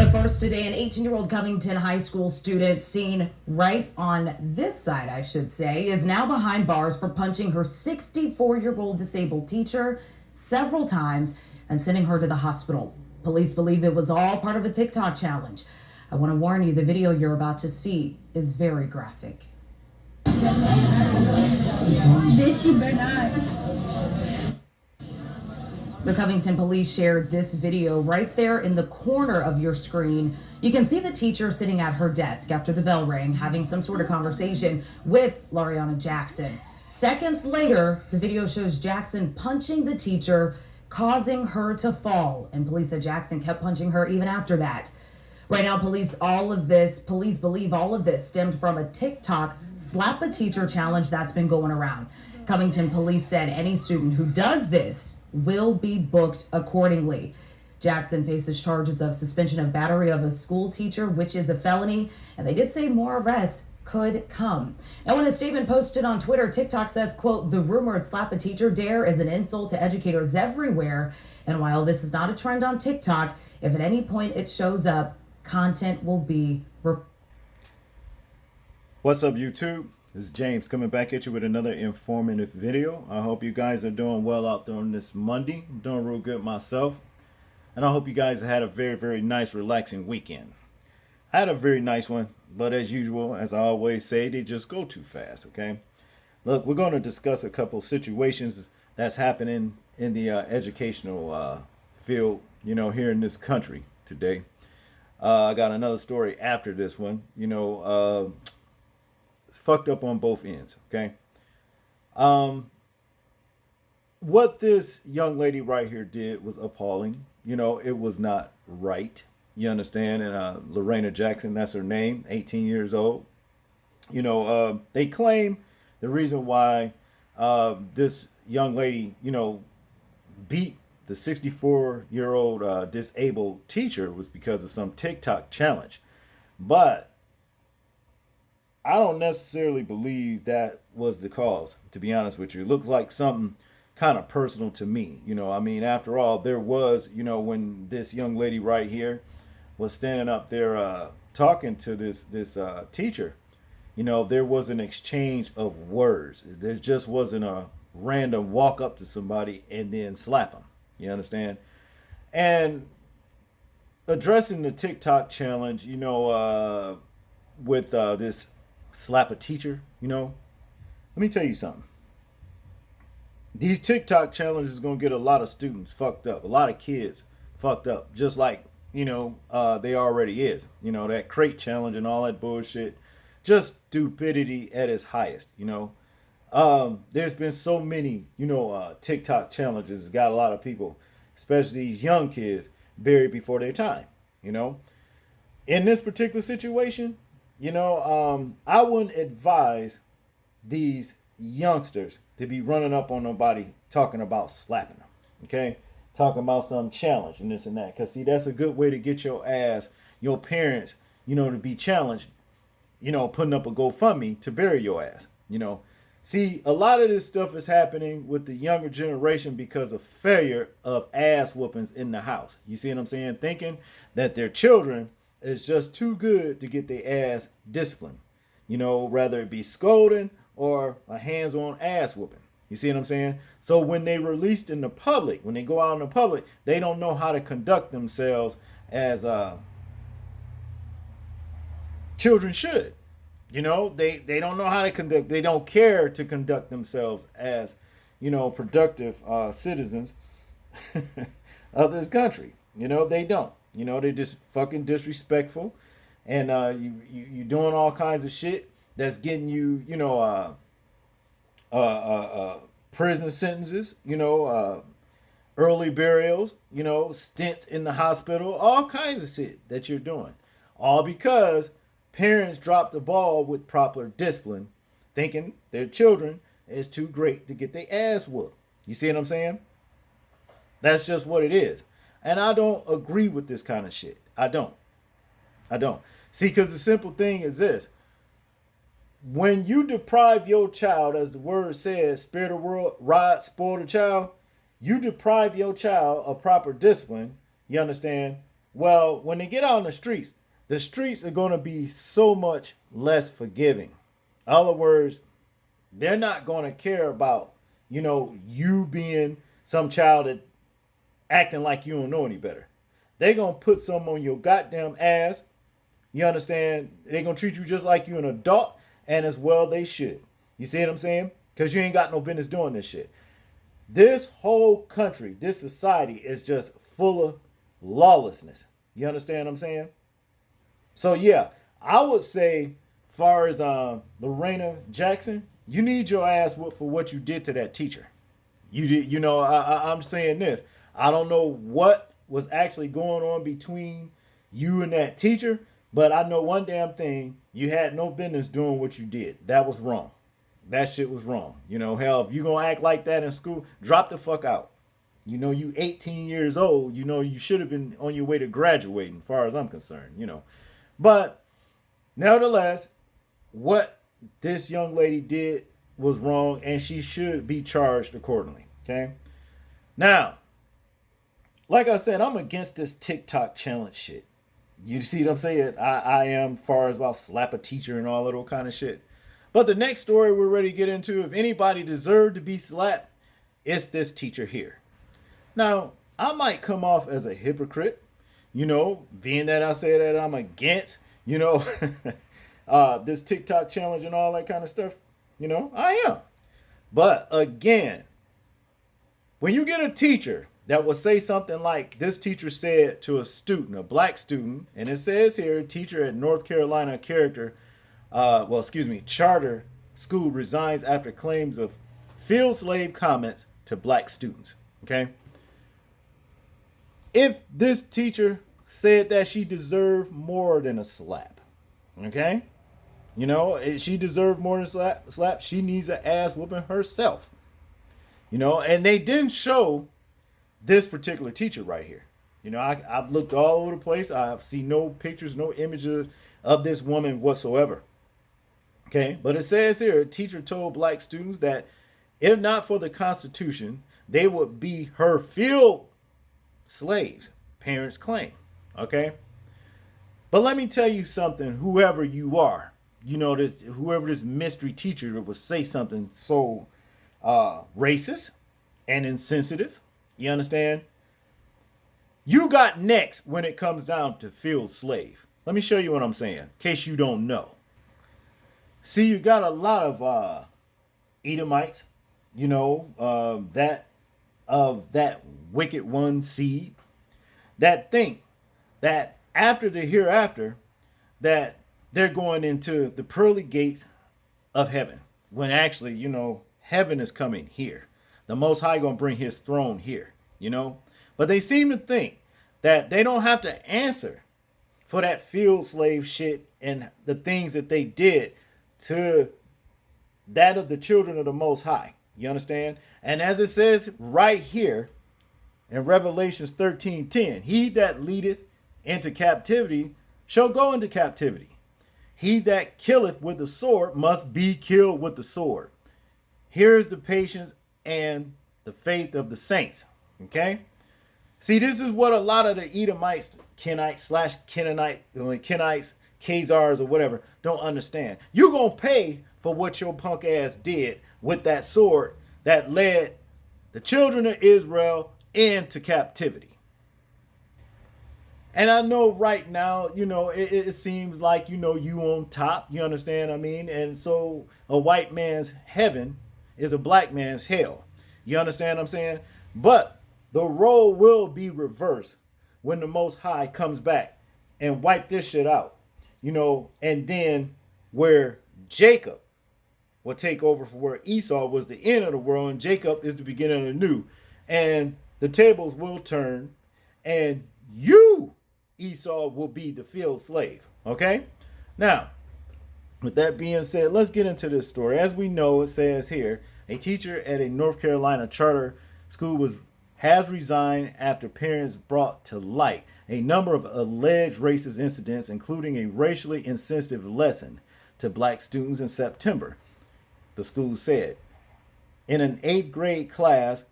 But first today, an 18-year-old Covington High School student seen right on this side, I should say, is now behind bars for punching her 64-year-old disabled teacher several times and sending her to the hospital. Police believe it was all part of a TikTok challenge. I want to warn you, the video you're about to see is very graphic. Bitch, you better not. So Covington police shared this video right there in the corner of your screen. You can see the teacher sitting at her desk after the bell rang, having some sort of conversation with Lariana Jackson. Seconds later, the video shows Jackson punching the teacher, causing her to fall. And police said Jackson kept punching her even after that. Right now, police believe all of this stemmed from a TikTok slap a teacher challenge that's been going around. Covington police said any student who does this will be booked accordingly. Jackson faces charges of suspension of battery of a school teacher, which is a felony, and they did say more arrests could come. Now, in a statement posted on Twitter, TikTok says, quote, "The rumored slap a teacher dare is an insult to educators everywhere. And while this is not a trend on TikTok, if at any point it shows up, content will be..." What's up, YouTube? This is James coming back at you with another informative video. I hope you guys are doing well out there on this Monday. I'm doing real good myself. And I hope you guys had a very, very nice, relaxing weekend. I had a very nice one, but as usual, as I always say, they just go too fast, okay? Look, we're going to discuss a couple situations that's happening in the educational field, here in this country today. I got another story after this one, it's fucked up on both ends, okay? What this young lady right here did was appalling. It was not right. You understand? And Lorena Jackson, that's her name, 18 years old. They claim the reason why this young lady, beat the 64-year-old disabled teacher was because of some TikTok challenge. But I don't necessarily believe that was the cause, to be honest with you. It looks like something kind of personal to me. After all, there was, when this young lady right here was standing up there talking to this teacher, there was an exchange of words. There just wasn't a random walk up to somebody and then slap them. You understand? And addressing the TikTok challenge, with this slap a teacher, let me tell you something. These TikTok challenges are going to get a lot of students fucked up, a lot of kids fucked up, just like, they already is. That crate challenge and all that bullshit, just stupidity at its highest, There's been so many, TikTok challenges, got a lot of people, especially these young kids, buried before their time, In this particular situation, I wouldn't advise these youngsters to be running up on nobody talking about slapping them, okay? Talking about some challenge and this and that. Because, see, that's a good way to get your ass, your parents, to be challenged, putting up a GoFundMe to bury your ass, See, a lot of this stuff is happening with the younger generation because of failure of ass whoopings in the house. You see what I'm saying? Thinking that their children is just too good to get their ass disciplined. Whether it be scolding or a hands-on ass whooping. You see what I'm saying? So when they released in the public, when they go out in the public, they don't know how to conduct themselves as children should. They don't know how to conduct. They don't care to conduct themselves as, productive citizens of this country. They don't. They're just fucking disrespectful, and you doing all kinds of shit that's getting you, prison sentences, early burials, stints in the hospital, all kinds of shit that you're doing, all because parents dropped the ball with proper discipline, thinking their children is too great to get their ass whooped. You see what I'm saying? That's just what it is. And I don't agree with this kind of shit. I don't. See, because the simple thing is this. When you deprive your child, as the word says, spirit of the world, ride, spoil the child, you deprive your child of proper discipline, you understand, Well, when they get out on the streets are going to be so much less forgiving. In other words, they're not going to care about, you being some child that acting like you don't know any better. They're going to put something on your goddamn ass. You understand? They're going to treat you just like you're an adult, and as well they should. You see what I'm saying? Because you ain't got no business doing this shit. This whole country, this society is just full of lawlessness. You understand what I'm saying? So yeah, I would say, far as Lorena Jackson, you need your ass whooped for what you did to that teacher. You did, I'm saying this. I don't know what was actually going on between you and that teacher, but I know one damn thing: you had no business doing what you did. That was wrong. That shit was wrong. Hell, if you gonna act like that in school, drop the fuck out. You 18 years old. You should have been on your way to graduating, as far as I'm concerned. But nevertheless, what this young lady did was wrong, and she should be charged accordingly. Okay. Now, like I said, I'm against this TikTok challenge shit. You see what I'm saying? I am, far as about slap a teacher and all that old kind of shit. But the next story we're ready to get into, if anybody deserved to be slapped, it's this teacher here. Now, I might come off as a hypocrite, being that I say that I'm against, this TikTok challenge and all that kind of stuff. I am. But again, when you get a teacher that will say something like this teacher said to a student, a black student, and it says here, teacher at North Carolina charter school resigns after claims of field slave comments to black students. Okay. If this teacher said that, she deserved more than a slap. Okay. She deserved more than a slap. She needs an ass whooping herself. And they didn't show this particular teacher right here. I've looked all over the place. I've seen no pictures, no images of this woman whatsoever. Okay, but it says here, a teacher told black students that if not for the Constitution, they would be her field slaves, parents claim. Okay, but let me tell you something, whoever you are, whoever this mystery teacher would say something so racist and insensitive, you understand? You got next when it comes down to field slave. Let me show you what I'm saying, in case you don't know. See, you got a lot of Edomites, that wicked one seed, that think that after the hereafter, that they're going into the pearly gates of heaven, when actually, heaven is coming here. The Most High gonna bring his throne here, But they seem to think that they don't have to answer for that field slave shit and the things that they did to that of the children of the Most High. You understand? And as it says right here in Revelations 13:10, he that leadeth into captivity shall go into captivity. He that killeth with the sword must be killed with the sword. Here is the patience and the faith of the saints. Okay? See, this is what a lot of the Edomites, Kenites, Khazars, or whatever, don't understand. You're going to pay for what your punk ass did with that sword that led the children of Israel into captivity. And I know right now, it seems like, you on top. You understand what I mean? And so a white man's heaven is a black man's hell. You understand what I'm saying? But the role will be reversed when the Most High comes back and wipe this shit out. And then where Jacob will take over for where Esau was the end of the world, and Jacob is the beginning of the new. And the tables will turn, and you, Esau, will be the field slave. Okay? Now, with that being said, let's get into this story. As we know, it says here, a teacher at a North Carolina charter school has resigned after parents brought to light a number of alleged racist incidents, including a racially insensitive lesson to black students in September, the school said. In an 8th grade class,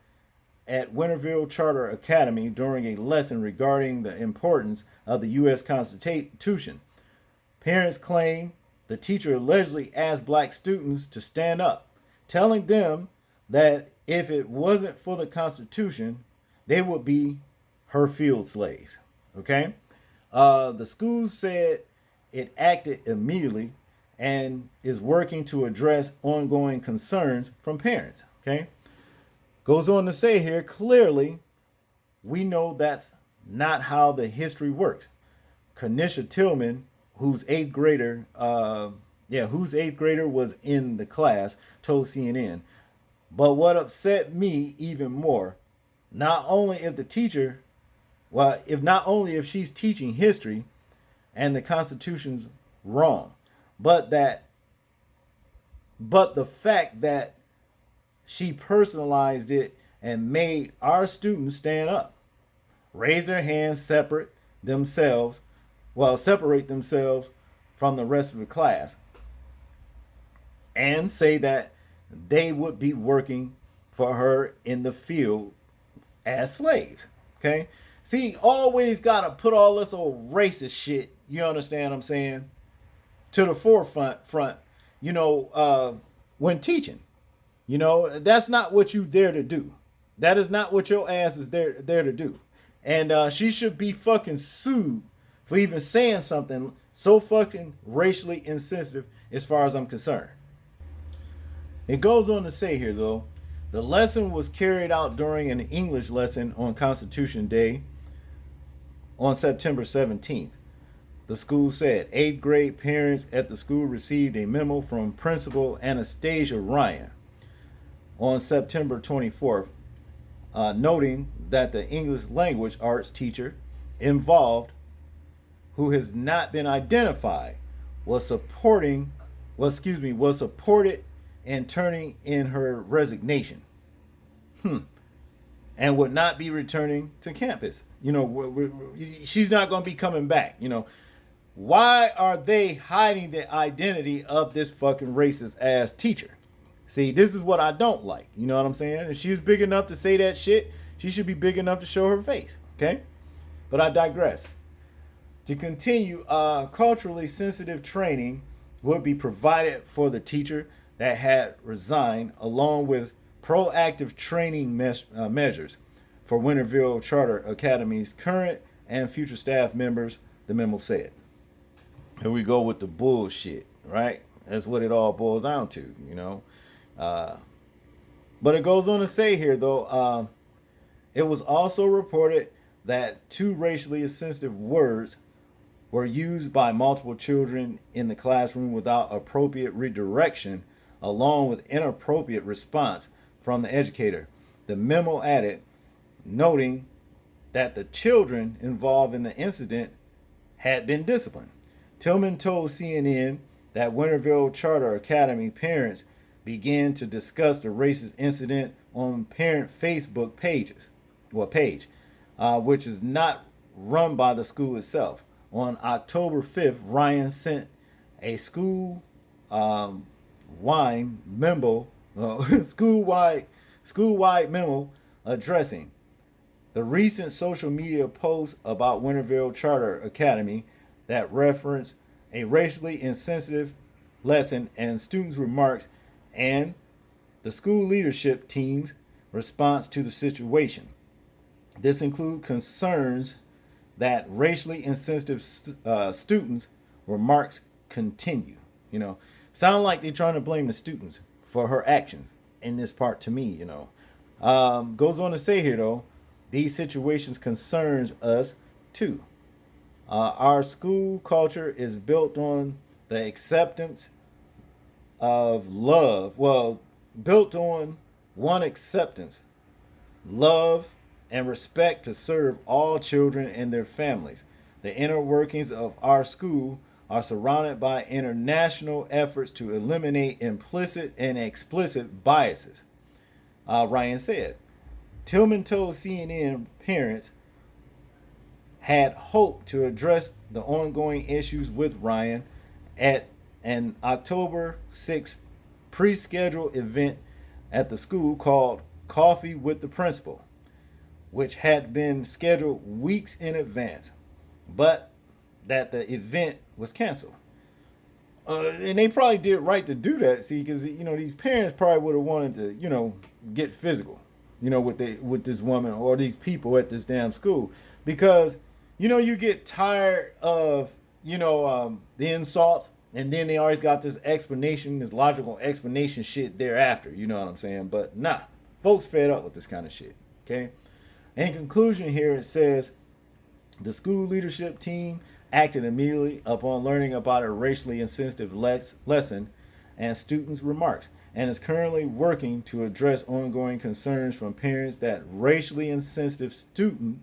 at Winterville Charter Academy during a lesson regarding the importance of the U.S. Constitution. Parents claim the teacher allegedly asked black students to stand up, telling them that if it wasn't for the Constitution, they would be her field slaves. Okay? The school said it acted immediately and is working to address ongoing concerns from parents. Okay? Goes on to say here, clearly, we know that's not how the history works. Kanisha Tillman, whose eighth grader was in the class, told CNN. But what upset me even more, not only if she's teaching history and the Constitution's wrong, but the fact that she personalized it and made our students stand up, raise their hands, separate themselves from the rest of the class, and say that they would be working for her in the field as slaves. Okay? See, always gotta put all this old racist shit, you understand what I'm saying, to the forefront, when teaching. That's not what you there to do. That is not what your ass is there to do. And she should be fucking sued for even saying something so fucking racially insensitive as far as I'm concerned. It goes on to say here, though, the lesson was carried out during an English lesson on Constitution Day on September 17th. The school said 8th grade parents at the school received a memo from Principal Anastasia Ryan on September 24th, noting that the English language arts teacher involved, who has not been identified, was supported in turning in her resignation, and would not be returning to campus. She's not going to be coming back. Why are they hiding the identity of this fucking racist ass teacher? See, this is what I don't like. You know what I'm saying? If she was big enough to say that shit, she should be big enough to show her face. Okay? But I digress. To continue, culturally sensitive training would be provided for the teacher that had resigned, along with proactive training measures for Winterville Charter Academy's current and future staff members, the memo said. Here we go with the bullshit, right? That's what it all boils down to, But it goes on to say here, though, it was also reported that 2 racially insensitive words were used by multiple children in the classroom without appropriate redirection, along with inappropriate response from the educator. The memo added, noting that the children involved in the incident had been disciplined. Tillman told CNN that Winterville Charter Academy parents began to discuss the racist incident on parent Facebook page, which is not run by the school itself. On October 5th, Ryan sent a school-wide memo addressing the recent social media posts about Winterville Charter Academy that reference a racially insensitive lesson and students' remarks and the school leadership team's response to the situation. This includes concerns that racially insensitive students' remarks continue. Sound like they're trying to blame the students for her actions in this part to me, Goes on to say here, though, these situations concerns us too. Our school culture is built on the acceptance of love. Well, built on one acceptance, love, and respect to serve all children and their families. The inner workings of our school are surrounded by international efforts to eliminate implicit and explicit biases, Ryan said. Tillman told CNN parents had hoped to address the ongoing issues with Ryan at an October 6th pre-scheduled event at the school called Coffee with the Principal. which had been scheduled weeks in advance, but that the event was canceled. And they probably did right to do that, see, because these parents probably would have wanted to get physical, with this woman or these people at this damn school, because you get tired of the insults, and then they always got this explanation, this logical explanation shit thereafter. You know what I'm saying? But nah, folks fed up with this kind of shit. Okay. In conclusion, here it says the school leadership team acted immediately upon learning about a racially insensitive lesson and students' remarks, and is currently working to address ongoing concerns from parents that racially insensitive student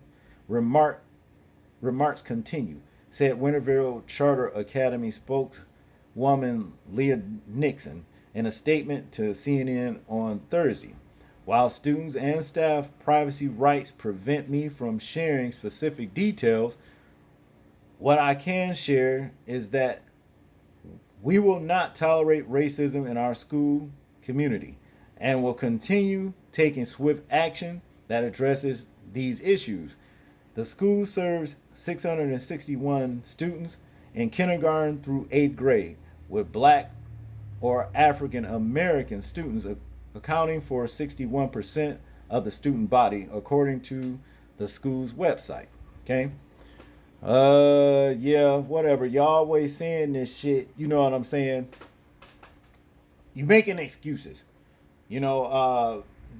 remarks continue, said Winterville Charter Academy spokeswoman Leah Nixon in a statement to CNN on Thursday. While students and staff privacy rights prevent me from sharing specific details, what I can share is that we will not tolerate racism in our school community and will continue taking swift action that addresses these issues. The school serves 661 students in kindergarten through 8th grade, with Black or African American students accounting for 61% of the student body, according to the school's website. Okay? Yeah, whatever. Y'all always saying this shit, you know what I'm saying? You making excuses. You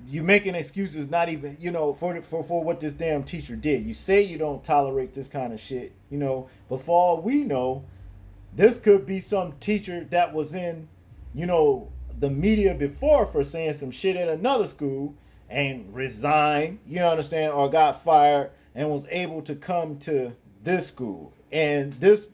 making excuses not even, for what this damn teacher did. You say you don't tolerate this kind of shit, but for all we know, this could be some teacher that was in, the media before for saying some shit at another school and resigned, you understand, or got fired and was able to come to this school. And this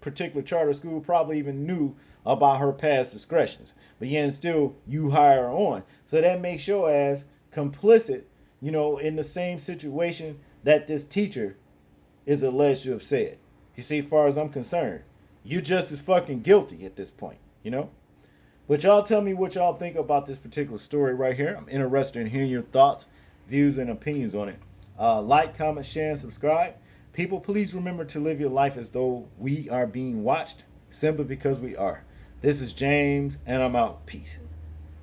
particular charter school probably even knew about her past discretions, but yet still you hire her on. So that makes your ass complicit, in the same situation that this teacher is alleged to have said. You see, as far as I'm concerned, you just as fucking guilty at this point, But y'all tell me what y'all think about this particular story right here. I'm interested in hearing your thoughts, views, and opinions on it. Like, comment, share, and subscribe. People, please remember to live your life as though we are being watched, simply because we are. This is James, and I'm out. Peace.